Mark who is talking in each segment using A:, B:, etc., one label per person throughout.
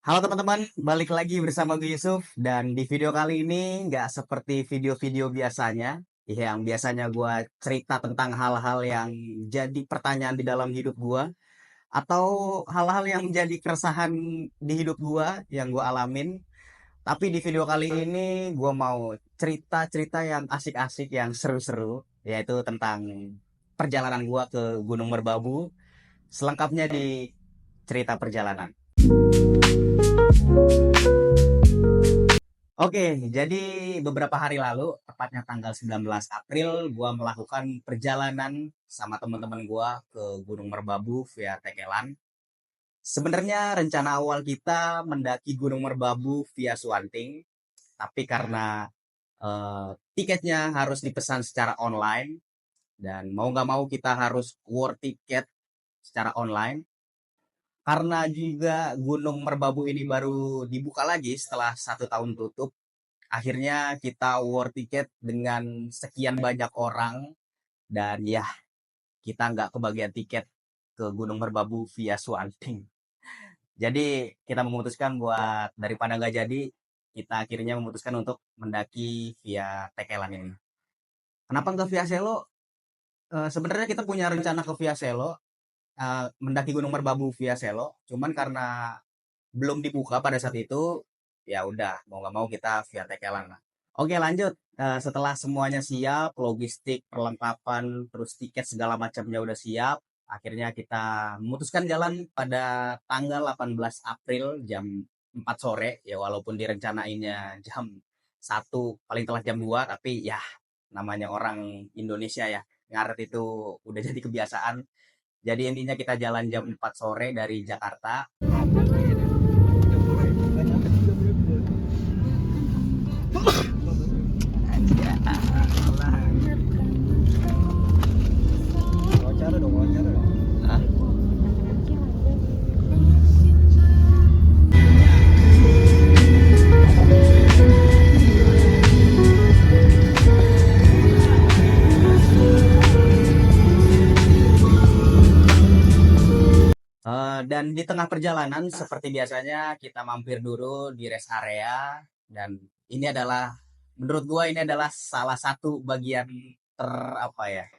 A: Halo teman-teman, balik lagi bersama gue Yusuf dan di video kali ini nggak seperti video-video biasanya yang biasanya gue cerita tentang hal-hal yang jadi pertanyaan di dalam hidup gue atau hal-hal yang menjadi keresahan di hidup gue yang gue alamin. Tapi di video kali ini gue mau cerita-cerita yang asik-asik, yang seru-seru, yaitu tentang perjalanan gue ke Gunung Merbabu. Selengkapnya di cerita perjalanan. Oke, jadi beberapa hari lalu, tepatnya tanggal 19 April, gua melakukan perjalanan sama teman-teman gua ke Gunung Merbabu via Tekelan. Sebenarnya rencana awal kita mendaki Gunung Merbabu via Suwanting, tapi karena tiketnya harus dipesan secara online dan mau nggak mau kita harus war tiket secara online. Karena juga Gunung Merbabu ini baru dibuka lagi setelah 1 tahun tutup. Akhirnya kita war tiket dengan sekian banyak orang dan ya kita nggak kebagian tiket ke Gunung Merbabu via Swanting. Jadi kita memutuskan buat daripada nggak jadi, kita akhirnya memutuskan untuk mendaki via Tekelan ini. Kenapa nggak via Selo? Sebenarnya kita punya rencana ke via Selo, mendaki Gunung Merbabu via Selo. Cuman karena belum dibuka pada saat itu, ya udah mau nggak mau kita via Tekelan lah. Oke lanjut. Setelah semuanya siap, logistik, perlengkapan, terus tiket segala macamnya udah siap, akhirnya kita memutuskan jalan pada tanggal 18 April jam 4 sore. Ya walaupun direncanainnya jam 1 paling telat jam 2, tapi ya namanya orang Indonesia ya, ngaret itu udah jadi kebiasaan. Jadi intinya kita jalan jam 4 sore dari Jakarta.
B: Wawancara dong, wawancara dong.
A: Hah? Dan di tengah perjalanan seperti biasanya kita mampir dulu di rest area dan ini adalah menurut gua ini adalah salah satu bagian ter apa ya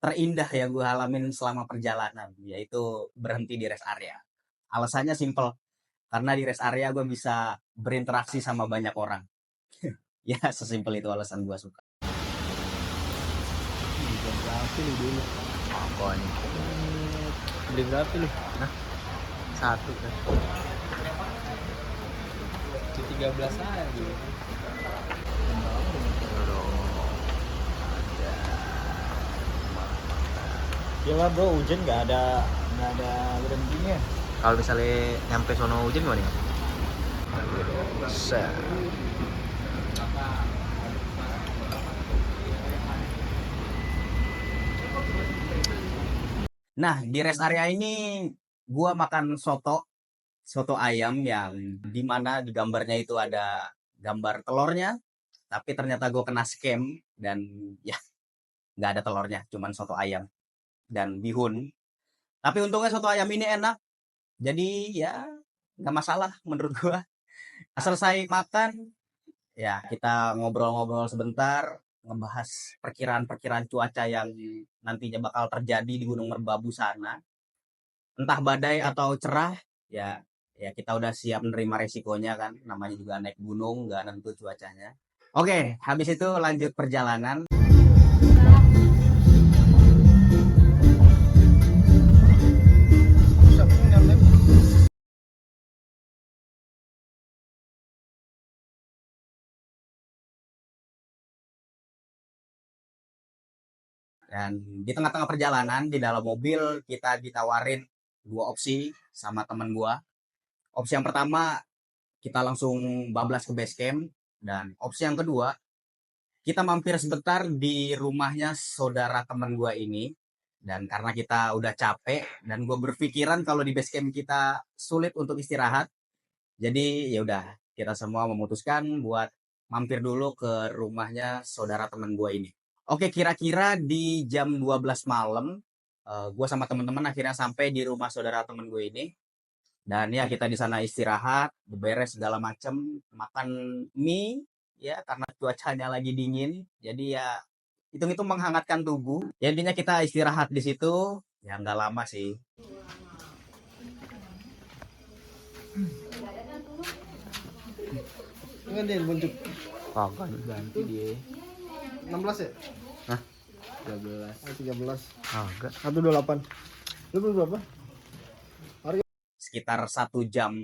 A: terindah yang gua alamin selama perjalanan, yaitu berhenti di rest area. Alasannya simple, karena di rest area gua bisa berinteraksi sama banyak orang. Ya sesimpel itu alasan gua suka.
B: Jam berapa lu dulu?
A: Pokoknya
B: Beli berapa lu?
A: satu kan.
B: C13 aja dulu. Gila bro, hujan nggak ada berhentinya.
A: Kalau misalnya nyampe sono hujan gimana? Set. Nah, di rest area ini gua makan soto ayam yang dimana di gambarnya itu ada gambar telurnya, tapi ternyata gue kena scam dan ya nggak ada telurnya, cuman soto ayam dan bihun. Tapi untungnya soto ayam ini enak, jadi ya nggak masalah menurut gua. Selesai makan, ya kita ngobrol-ngobrol sebentar, ngebahas perkiraan-perkiraan cuaca yang nantinya bakal terjadi di Gunung Merbabu sana. Entah badai atau cerah, ya ya kita udah siap menerima resikonya kan, namanya juga naik gunung nggak nentu cuacanya. Oke, habis itu lanjut perjalanan. Dan di tengah-tengah perjalanan di dalam mobil kita ditawarin dua opsi sama teman gua. Opsi yang pertama, kita langsung bablas ke base camp, dan opsi yang kedua, kita mampir sebentar di rumahnya saudara teman gua ini. Dan karena kita udah capek dan gue berpikiran kalau di base camp kita sulit untuk istirahat, jadi ya udah kita semua memutuskan buat mampir dulu ke rumahnya saudara teman gue ini. Oke, kira-kira di jam 12 malam, gue sama teman-teman akhirnya sampai di rumah saudara teman gue ini. Dan ya kita di sana istirahat, beberes segala macem, makan mie ya karena cuacanya lagi dingin. Jadi ya hitung-hitung menghangatkan tubuh. Ya intinya kita istirahat di situ, ya nggak lama sih.
C: Enggak dia buncuk.
B: Kagak ganti dia.
C: 16 ya?
B: Hah? 13.
C: 13.
B: Kagak.
C: 128. Lu beli berapa?
A: Sekitar 1 jam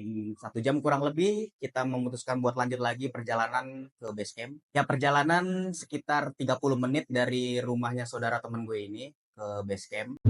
A: kurang lebih kita memutuskan buat lanjut lagi perjalanan ke base camp. Ya perjalanan sekitar 30 menit dari rumahnya saudara temen gue ini ke base camp.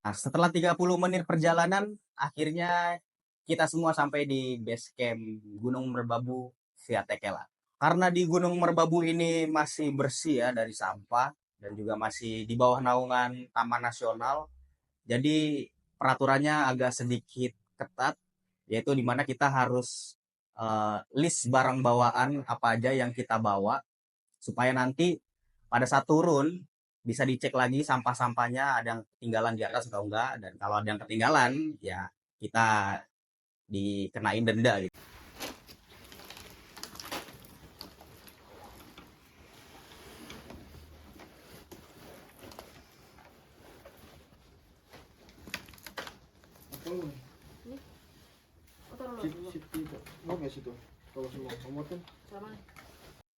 A: Nah, setelah 30 menit perjalanan, akhirnya kita semua sampai di base camp Gunung Merbabu via Tekela. Karena di Gunung Merbabu ini masih bersih ya dari sampah dan juga masih di bawah naungan Taman Nasional, jadi peraturannya agak sedikit ketat, yaitu dimana kita harus list barang bawaan apa aja yang kita bawa supaya nanti pada saat turun bisa dicek lagi sampah-sampahnya ada yang ketinggalan di atas atau enggak, dan kalau ada yang ketinggalan ya kita dikenain denda gitu.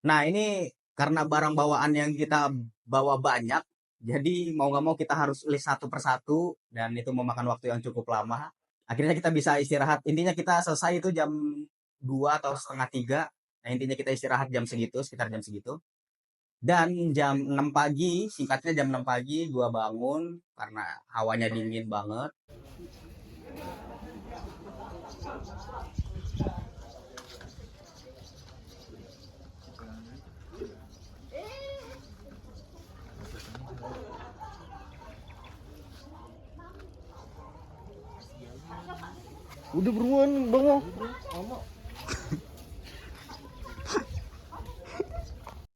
A: Nah ini karena barang bawaan yang kita bawa banyak, jadi mau nggak mau kita harus list satu persatu dan itu memakan waktu yang cukup lama. Akhirnya kita bisa istirahat. Intinya kita selesai itu jam 2 atau setengah 3. Nah, intinya kita istirahat jam segitu, sekitar jam segitu. Dan jam 6 pagi, singkatnya jam 6 pagi gua bangun karena hawanya dingin banget.
C: Udah beruan bang.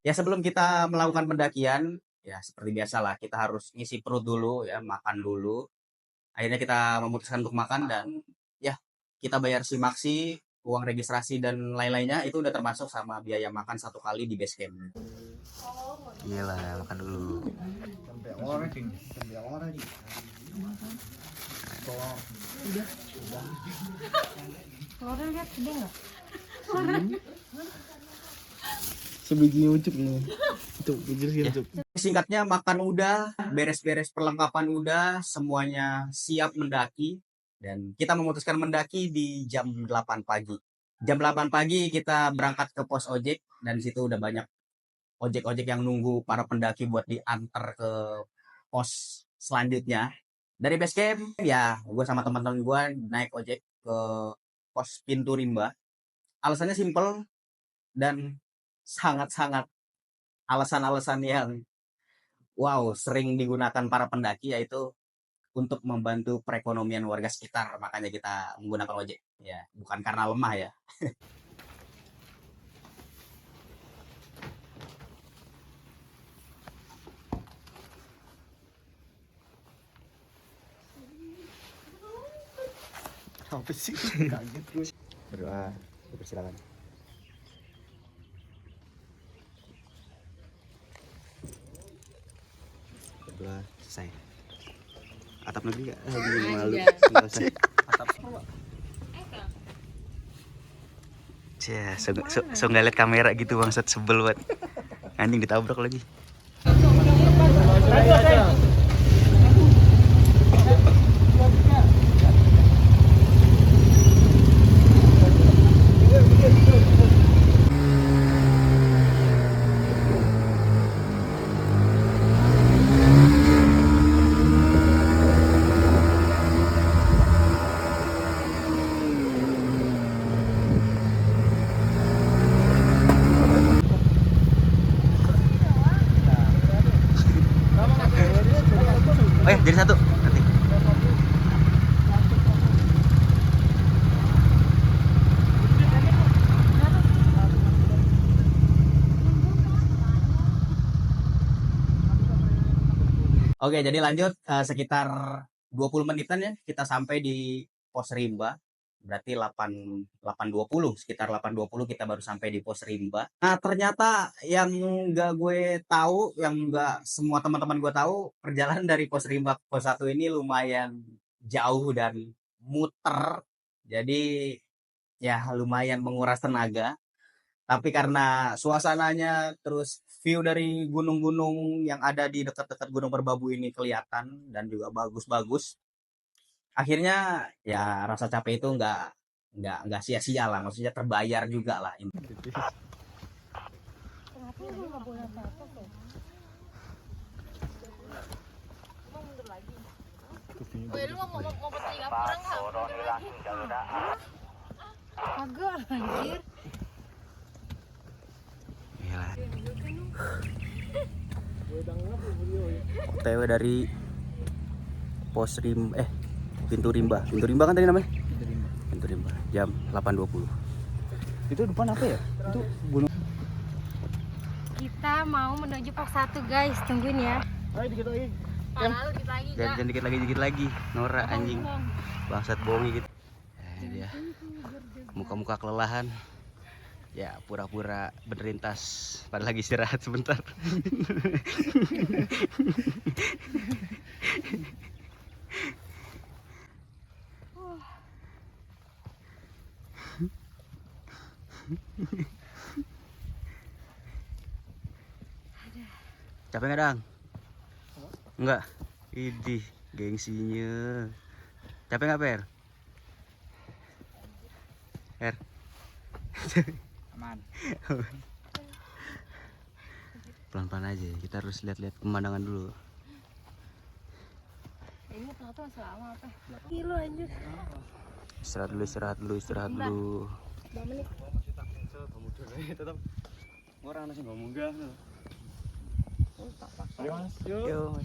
A: Ya sebelum kita melakukan pendakian, ya seperti biasa lah kita harus ngisi perut dulu ya, makan dulu. Akhirnya kita memutuskan untuk makan dan ya kita bayar simaksi, uang registrasi dan lain-lainnya itu udah termasuk sama biaya makan satu kali di base camp.
B: Iyalah, makan dulu.
C: Sampai orang.
D: Telurnya lihat gede nggak?
C: Sebiji ucup nih. Itu bujur sih ucup.
A: Singkatnya makan udah, beres-beres perlengkapan udah, semuanya siap mendaki dan kita memutuskan mendaki di jam 8 pagi. Jam 8 pagi kita berangkat ke pos ojek dan di situ udah banyak ojek-ojek yang nunggu para pendaki buat diantar ke pos selanjutnya. Dari base camp ya gue sama teman-teman gue naik ojek ke pos Pintu Rimba. Alasannya simple dan sangat-sangat alasan-alasan yang wow sering digunakan para pendaki, yaitu untuk membantu perekonomian warga sekitar, makanya kita menggunakan ojek ya, bukan karena lemah ya.
C: Apa sih? Kaget gue.
B: Berdoa, persilakan. Berdoa selesai. Atap negeri gak? Lagi malu. Enggak usah. Cia, so nggak liat kamera gitu bangsat, sebel banget. Anjing ditabrak lagi. jadi satu nanti.
A: Oke, jadi lanjut sekitar 20 menitan ya kita sampai di pos rimba. Berarti 8.20, sekitar 8.20 kita baru sampai di pos rimba. Nah, ternyata yang nggak gue tahu, yang nggak semua teman-teman gue tahu, perjalanan dari pos rimba ke pos 1 ini lumayan jauh dan muter. Jadi ya lumayan menguras tenaga. Tapi karena suasananya terus view dari gunung-gunung yang ada di dekat-dekat Gunung Merbabu ini kelihatan dan juga bagus-bagus. Akhirnya ya rasa capek itu nggak sia-sia lah, maksudnya terbayar juga lah.
D: Kenapa lu nggak boleh apa-apa tuh? Woi, lu mau ke Singapura nggak? Mundur lagi. Kagak, anjir.
B: Iyalah. OTW dari pos pintu rimba kan tadi namanya? Pintu rimba jam 8.20.
C: Itu depan apa ya? Itu gunung.
D: Kita mau menuju pos 1 guys, tungguin ya.
C: Ayo dikit lagi.
D: Lalu dikit lagi
B: Dan dikit lagi. Nora anjing. Bangsat bohongi gitu. Dia muka-muka kelelahan. Ya pura-pura benerin tas padahal lagi istirahat sebentar. Capek nggak Dang? Enggak. Idih, gengsinya. Capek nggak Per? Per.
C: Aman.
B: Pelan-pelan aja, kita harus lihat-lihat pemandangan dulu.
D: Ini tahu masih lama apa? Kilo anjir.
B: Istirahat dulu.
D: 2 menit.
C: Tetap orang nasi nggak munggah. Ayo Mas, yuk.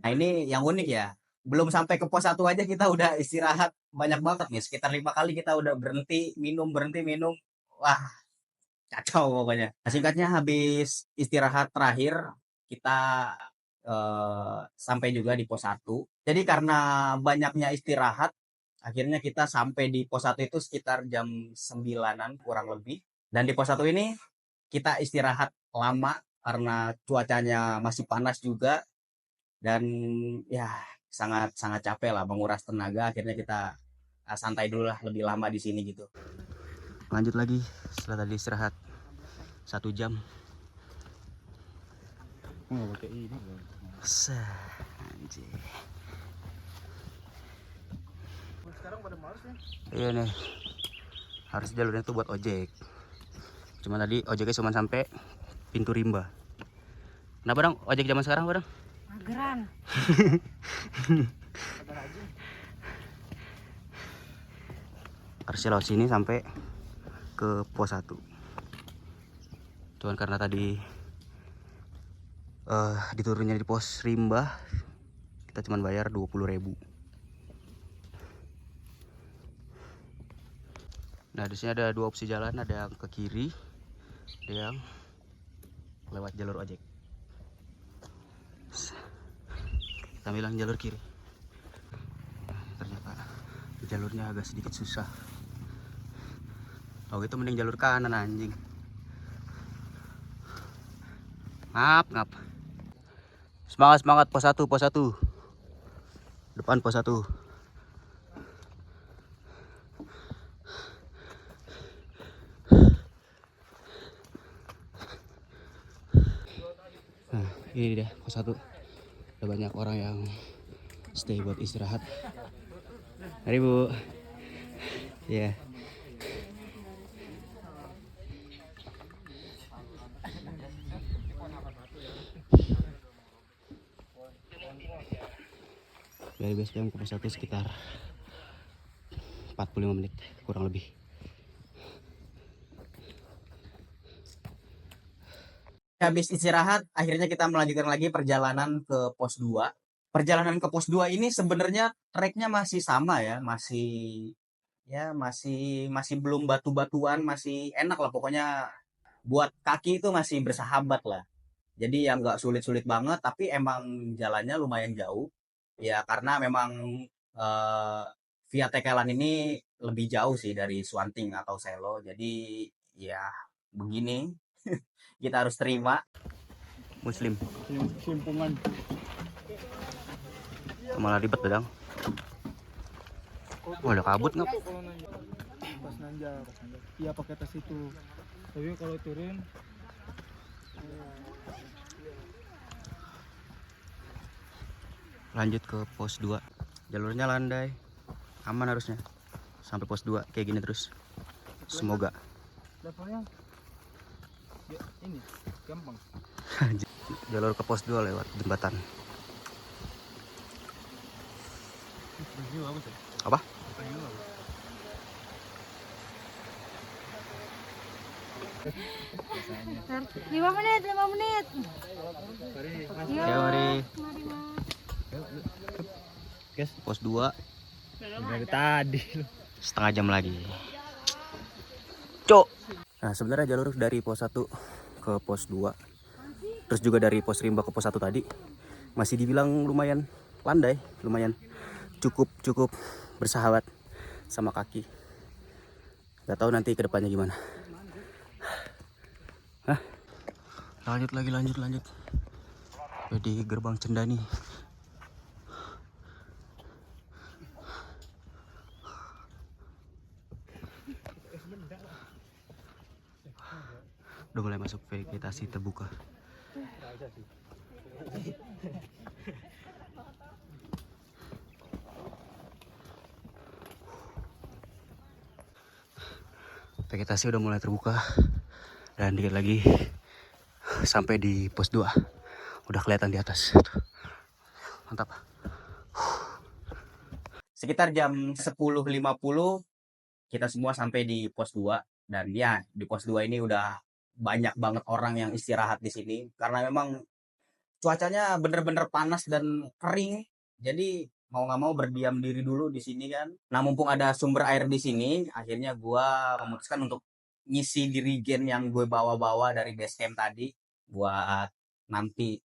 A: Nah, ini yang unik ya. Belum sampai ke pos 1 aja kita udah istirahat banyak banget nih. Sekitar 5 kali kita udah berhenti minum. Wah, kacau pokoknya. Nah, singkatnya habis istirahat terakhir kita sampai juga di pos 1. Jadi karena banyaknya istirahat, akhirnya kita sampai di pos 1 itu sekitar jam 9-an kurang lebih. Dan di pos 1 ini kita istirahat lama karena cuacanya masih panas juga. Dan ya sangat capek lah, menguras tenaga. Akhirnya kita santai dulu lah, lebih lama di sini gitu.
B: Lanjut lagi setelah tadi istirahat 1 jam.
C: Nggak pakai ini.
B: Anjir.
C: Sekarang pada males ya.
B: Iya nih. Harus jalurnya tuh buat ojek. Cuma tadi ojeknya cuma sampai pintu rimba. Kenapa Dang? Ojek zaman sekarang apa Dang?
D: Mageran.
B: Harusnya lewat sini sampai ke pos 1. Cuman karena tadi diturunnya di pos rimba, kita cuman bayar 20.000. Nah, di sini ada 2 opsi jalan, ada yang ke kiri, ada yang lewat jalur ojek. Kita bilang jalur kiri. Ternyata jalurnya agak sedikit susah. Oh, itu mending jalur kanan anjing. Ngap. Semangat pos 1. Depan pos 1. Nah, ini dia pos 1. Ada banyak orang yang stay buat istirahat. Mari Bu. Ya. Yeah. Dari base camp ke pos 1 sekitar 45 menit kurang lebih.
A: Habis istirahat, akhirnya kita melanjutkan lagi perjalanan ke pos 2. Perjalanan ke pos 2 ini sebenarnya treknya masih sama ya, masih belum batu-batuan, masih enak lah pokoknya buat kaki itu masih bersahabat lah. Jadi yang nggak sulit-sulit banget, tapi emang jalannya lumayan jauh. Ya karena memang eh, via Tekelan ini lebih jauh sih dari Swanting atau Selo. Jadi ya begini kita harus terima.
B: Muslim.
C: Simpungan.
B: Malah ribet bedang. Wah, ada kabut nggak?
C: Pas nanjak. Iya pakai tas itu. Tapi kalau turun
B: Lanjut ke pos 2. Jalurnya landai. Aman harusnya. Sampai pos 2 kayak gini terus. Semoga.
C: levelnya ya, ini gampang.
B: Jalur ke pos 2 lewat jembatan. Apa?
D: 5 menit.
B: Ya, mari.
D: Mari, Mas.
B: Pos 2
C: Dari tadi.
B: setengah jam lagi. Cok. Nah, sebenarnya jalur dari pos 1 ke pos 2 terus juga dari pos Rimba ke pos 1 tadi masih dibilang lumayan landai, lumayan cukup bersahabat sama kaki. Gak tahu nanti kedepannya gimana. Hah? Lanjut. Di gerbang Cendani. Udah mulai masuk vegetasi terbuka. Vegetasi udah mulai terbuka dan dikit lagi sampai di pos 2. Udah kelihatan di atas. Mantap.
A: Sekitar jam 10.50 kita semua sampai di pos 2 dan ya di pos 2 ini udah banyak banget orang yang istirahat di sini karena memang cuacanya bener-bener panas dan kering. Jadi mau nggak mau berdiam diri dulu di sini kan. Nah, mumpung ada sumber air di sini, akhirnya gua memutuskan untuk ngisi dirigen yang gue bawa-bawa dari base camp tadi buat nanti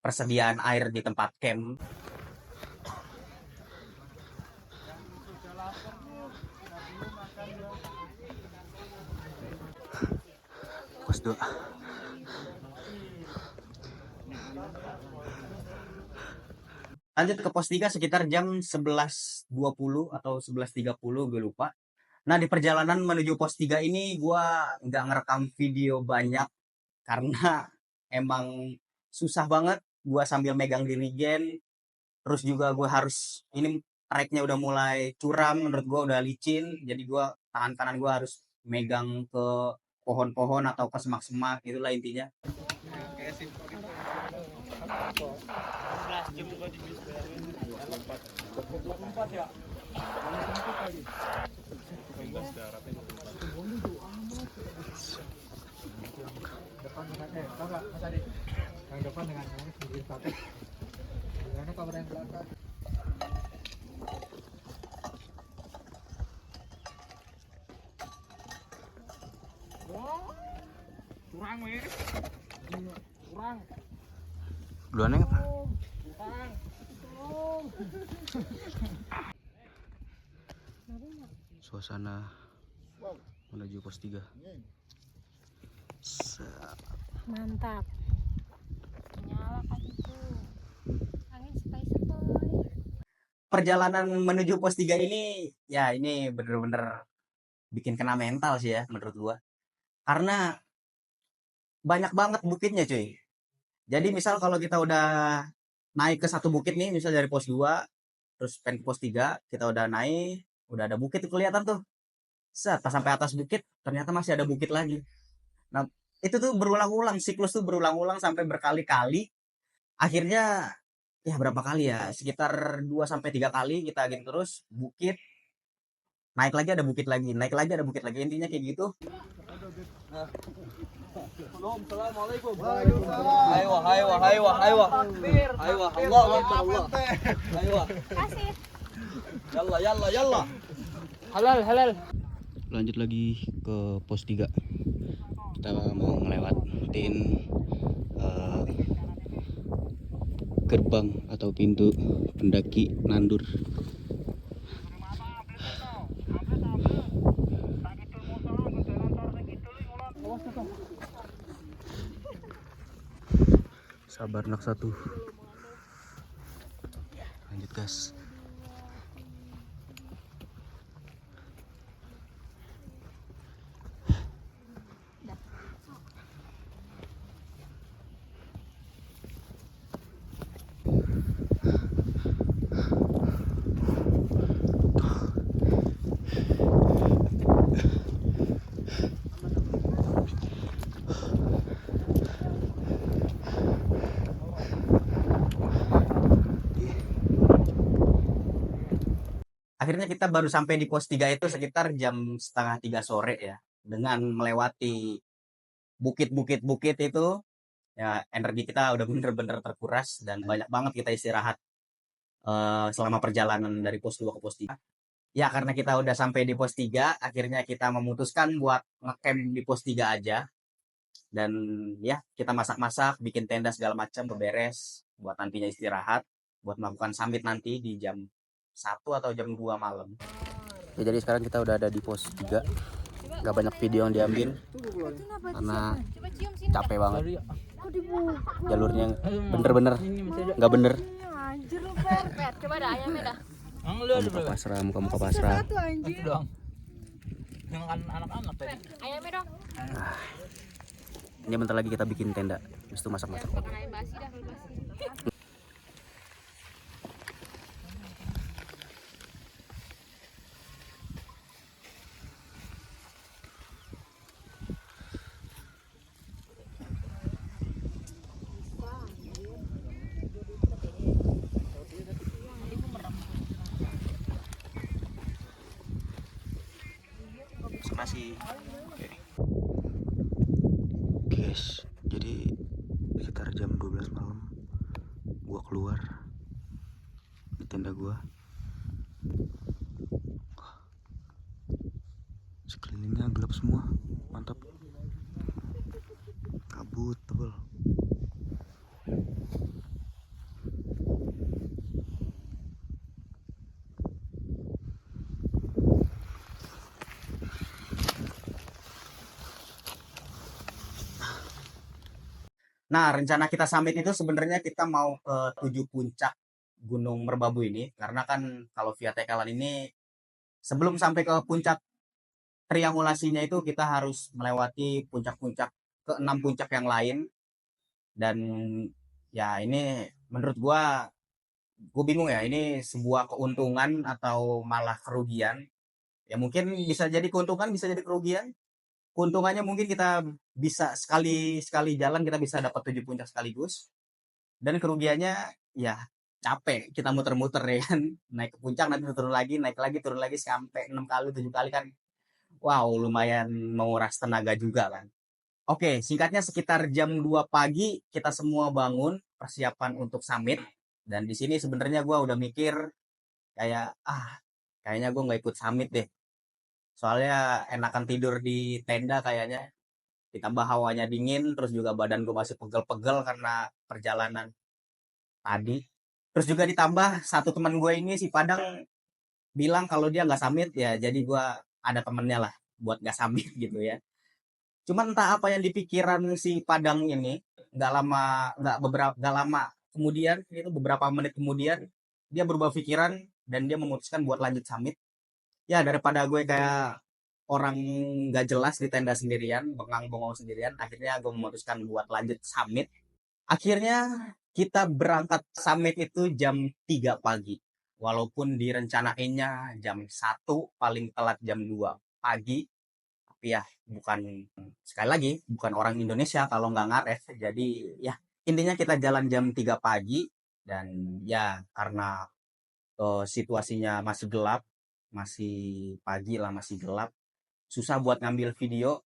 A: persediaan air di tempat camp.
B: Pos 2.
A: Lanjut ke pos 3 sekitar jam 11.20 atau 11.30 gue lupa. Nah, di perjalanan menuju pos 3 ini gue nggak ngerekam video banyak karena emang susah banget. Gue sambil megang dirigen, terus juga gue harus, ini treknya udah mulai curam, menurut gue udah licin, jadi gue tangan kanan gue harus megang ke pohon-pohon atau ke semak-semak, itulah intinya.
C: Yang depan dengan kamu sendiri satu. Gimana kabar yang belakang? Kurang weh. Kurang.
B: Duluannya apa?
C: Kurang.
B: Suasana menuju pos 3.
D: Mantap. Nyala kakiku. Angin sepoi-sepoi.
A: Perjalanan menuju pos 3 ini, ya ini bener-bener bikin kena mental sih ya menurut gue. Karena banyak banget bukitnya cuy. Jadi misal kalau kita udah naik ke satu bukit nih, misal dari pos 2, terus pengen ke pos 3, kita udah naik, udah ada bukit tuh kelihatan tuh. Set, pas sampai atas bukit, ternyata masih ada bukit lagi. Nah, itu tuh berulang-ulang, siklus tuh berulang-ulang sampai berkali-kali. Akhirnya, ya berapa kali ya? Sekitar 2-3 kali kita gitu terus, bukit, naik lagi ada bukit lagi, naik lagi ada bukit lagi. Intinya kayak gitu.
C: Assalamualaikum.
E: Aywa, aywa, aywa, aywa. Aywa, Allah, Akbar, Allah. Aywa.
D: Kasih.
E: Yalla, yalla, yalla.
C: Halal, halal.
B: Lanjut lagi ke pos 3. Kita mau ngelewatin gerbang atau pintu pendaki Nandur. Sabar nak satu. Lanjut gas.
A: Akhirnya kita baru sampai di pos 3 itu sekitar jam setengah 3 sore ya. Dengan melewati bukit-bukit itu, ya energi kita udah bener-bener terkuras dan banyak banget kita istirahat selama perjalanan dari pos 2 ke pos 3. Ya karena kita udah sampai di pos 3, akhirnya kita memutuskan buat ngecamp di pos 3 aja. Dan ya kita masak-masak, bikin tenda segala macam, beberes buat nantinya istirahat, buat melakukan summit nanti di jam 1 atau jam 2 malam.
B: Ya, jadi sekarang kita udah ada di pos 3. Gak banyak video yang diambil karena
D: Coba cium sini.
B: capek banget.
D: Kok dibuka?
B: Jalurnya bener-bener nggak bener.
D: Anjir lu, Per. Coba ada ayamnya dah.
B: Muka pasrah, muka pasrah.
D: Satu anjir.
E: Doang. Yang anak-anak tadi.
D: Ayamnya dong.
B: Ini bentar lagi kita bikin tenda. Habis itu masak-masak.
D: Makan ayam basi dah kalau basi.
B: Nasi. Oke. Guys, jadi sekitar jam 12 malam gua keluar di tenda gua. Sekelilingnya gelap semua, mantap. Kabut tebal.
A: Nah, rencana kita summit itu sebenarnya kita mau ke 7 puncak Gunung Merbabu ini. Karena kan kalau via Tekelan ini sebelum sampai ke puncak triangulasinya itu kita harus melewati puncak-puncak ke 6 puncak yang lain. Dan ya ini menurut gue bingung ya, ini sebuah keuntungan atau malah kerugian. Ya mungkin bisa jadi keuntungan, bisa jadi kerugian. Keuntungannya mungkin kita bisa sekali jalan kita bisa dapat 7 puncak sekaligus. Dan kerugiannya ya capek kita muter-muter ya kan. Naik ke puncak nanti turun lagi, naik lagi turun lagi sampai 6 kali 7 kali kan. Wow, lumayan menguras tenaga juga kan. Oke, singkatnya sekitar jam 2 pagi kita semua bangun persiapan untuk summit. Dan di sini sebenarnya gue udah mikir kayak kayaknya gue nggak ikut summit deh. Soalnya enakan tidur di tenda kayaknya. Ditambah hawanya dingin, terus juga badan gue masih pegel-pegel karena perjalanan tadi. Terus juga ditambah satu teman gue ini si Padang bilang kalau dia nggak summit ya, jadi gue ada temennya lah buat nggak summit gitu ya. Cuman entah apa yang dipikiran si Padang ini, nggak lama kemudian itu beberapa menit kemudian dia berubah pikiran dan dia memutuskan buat lanjut summit. Ya daripada gue kayak orang nggak jelas di tenda sendirian, bengong sendirian, akhirnya gue memutuskan buat lanjut summit. Akhirnya kita berangkat summit itu jam 3 pagi. Walaupun direncanainnya jam 1, paling telat jam 2 pagi. Tapi ya bukan, sekali lagi, bukan orang Indonesia kalau nggak ngaret. Jadi ya intinya kita jalan jam 3 pagi. Dan ya karena situasinya masih gelap, masih pagi lah, masih gelap, susah buat ngambil video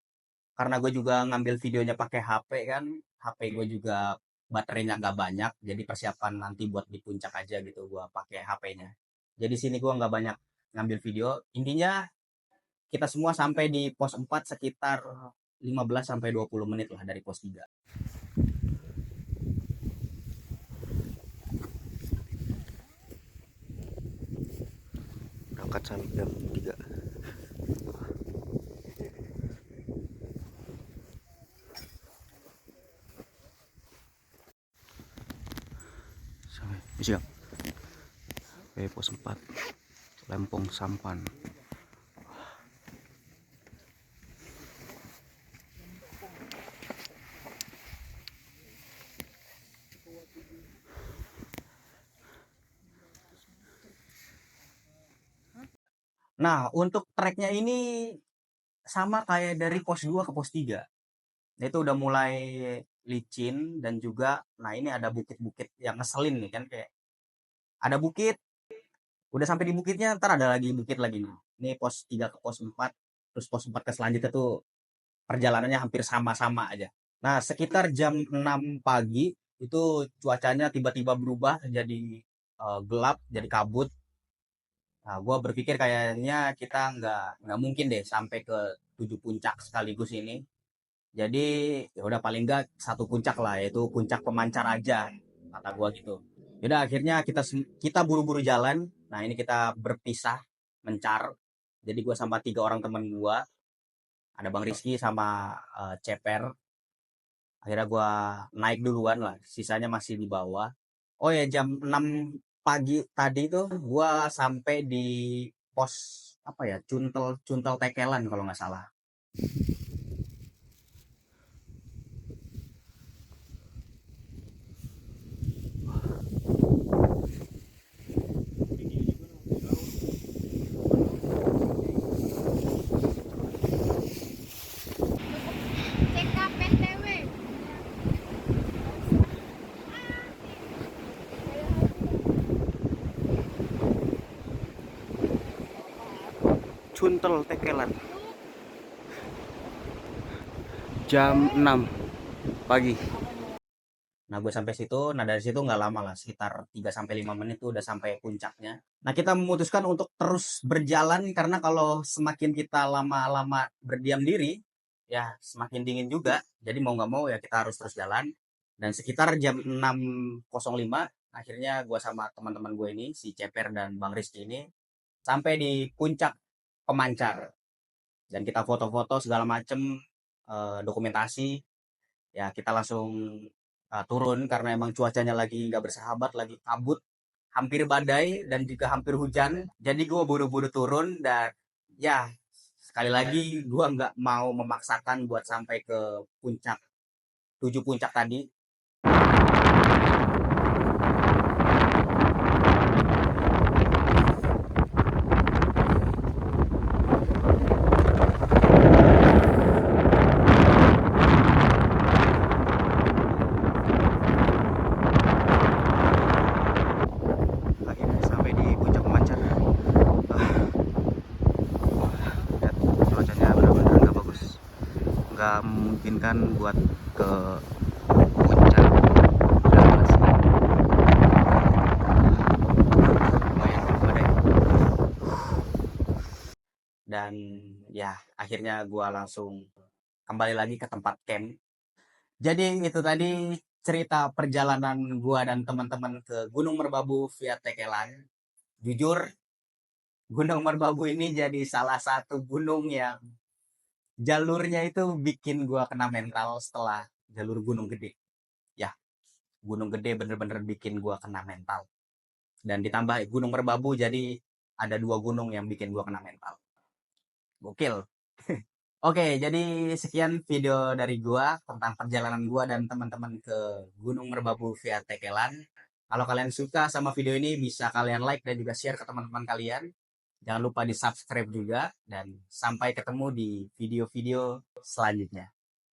A: karena gue juga ngambil videonya pakai HP kan, HP gue juga baterainya nggak banyak, jadi persiapan nanti buat di puncak aja gitu gue pakai HP-nya. Jadi sini gue nggak banyak ngambil video. Intinya kita semua sampai di pos 4 sekitar 15 sampai 20 menit lah dari pos 3.
B: Berangkat sampai jam 3. Sampai siap. Pos 4 Lempong Sampan.
A: Nah, untuk treknya ini sama kayak dari pos 2 ke pos 3. Itu udah mulai licin dan juga nah ini ada bukit-bukit yang ngeselin nih kan, kayak ada bukit, udah sampai di bukitnya ntar ada lagi bukit lagi nih. Ini pos 3 ke pos 4, terus pos 4 ke selanjutnya tuh perjalanannya hampir sama-sama aja. Nah, sekitar jam 6 pagi itu cuacanya tiba-tiba berubah jadi gelap, jadi kabut. Nah, gue berpikir kayaknya kita nggak mungkin deh sampai ke 7 puncak sekaligus ini. Jadi ya udah paling nggak satu puncak lah, yaitu puncak pemancar aja, kata gue gitu. Yaudah akhirnya kita buru-buru jalan. Nah ini kita berpisah mencar. Jadi gue sama 3 orang teman gue, ada Bang Rizky sama Ceper. Akhirnya gue naik duluan lah, sisanya masih di bawah. Oh ya jam 6 pagi tadi tuh gue sampai di pos apa ya, Cuntel Cuntel Tekelan kalau nggak salah.
D: CKPTW.
B: Cuntel Tekelan. Jam 6 pagi.
A: Nah, gue sampai situ, nah dari situ nggak lama lah, sekitar 3 sampai 5 menit tuh udah sampai puncaknya. Nah, kita memutuskan untuk terus berjalan karena kalau semakin kita lama-lama berdiam diri, ya semakin dingin juga. Jadi mau nggak mau ya kita harus terus jalan. Dan sekitar jam 6.05, akhirnya gue sama teman-teman gue ini, si Ceper dan Bang Rizky ini, sampai di puncak Pemancar. Dan kita foto-foto segala macem, dokumentasi. Ya kita langsung turun karena emang cuacanya lagi nggak bersahabat, lagi kabut, hampir badai dan juga hampir hujan. Jadi gue buru-buru turun dan ya sekali lagi gue nggak mau memaksakan buat sampai ke puncak 7 puncak tadi.
B: Akhirnya sampai di puncak Pemancar. Lihat cuacanya benar-benar nggak bagus, nggak memungkinkan buat ke puncak. Lumayan badai.
A: Dan ya akhirnya gue langsung kembali lagi ke tempat camp. Jadi itu tadi cerita perjalanan gue dan teman-teman ke Gunung Merbabu via Tekelan. Jujur, Gunung Merbabu ini jadi salah satu gunung yang jalurnya itu bikin gua kena mental setelah jalur Gunung Gede. Ya, Gunung Gede bener-bener bikin gua kena mental. Dan ditambah Gunung Merbabu, jadi ada 2 gunung yang bikin gua kena mental. Gokil. Oke, jadi sekian video dari gua tentang perjalanan gua dan teman-teman ke Gunung Merbabu via Tekelan. Kalau kalian suka sama video ini, bisa kalian like dan juga share ke teman-teman kalian. Jangan lupa di subscribe juga, dan sampai ketemu di video-video selanjutnya.